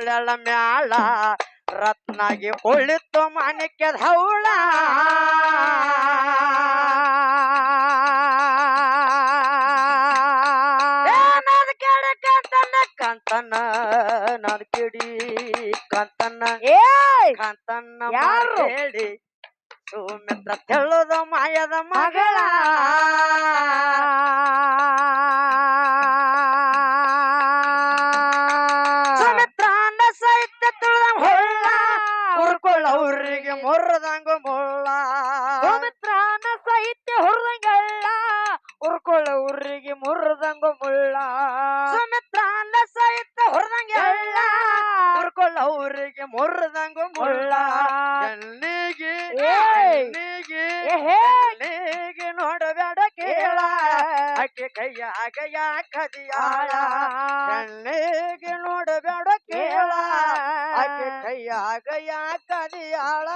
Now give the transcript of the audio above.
ಹೊಳ್ಳ ಮ್ಯಾಳ ರತ್ನಾಗಿ ಹೊಳಿತು ಮಾಣಿಕ್ಯದ ಹೌಳ ಕಂತನ ನದ್ ಕಿಡಿ ಕಂತನ ಕಂತನ ಹೇಳಿ ಸುಮಿತ್ರ ತೆಳ್ಳದ ಮಾಯದ ಮಗಳ ಸುಮಿತ್ರಾನ ಸಹಿತ ತುಳ್ದ ಹೊಳ್ಳ ಹುರ್ಕೊಳ್ಳ ಅವ್ರಿಗೆ ಮುರ್ದಂಗ ಮುಳ್ಳ ಸುಮಿತ್ರಾನ ಸಹಿತ್ಯ ಹುರ್ದಂಗಲ್ಲ ಹುರ್ಕೊಳ್ಳ ಊರಿಗೆ ಮುರ್ದಂಗ ಮುಳ್ಳ ಸುಮಿತ್ರಾನ ಸಹಿತ ಹುರ್ದಂಗಲ್ಲ ಹುರ್ಕೊಳ್ಳ ಊರಿಗೆ ಮುರ್ದಂಗ ಮುಳ್ಳ ಎಲ್ಲಿಗೆ ಎಲ್ಲಿಗೆ ನೋಡಬೇಡ ಕೇಳ ಅಕ್ಕಿ ಕೈಯಾಗ ಯಾಕದಿಯಾಳ ಎಲ್ಲಿಗೆ ನೋಡಬೇಡ ಕೇಳ ಅಕ್ಕಿ ಕೈಯಾಗ ಯಾಕದಿಯಾಳ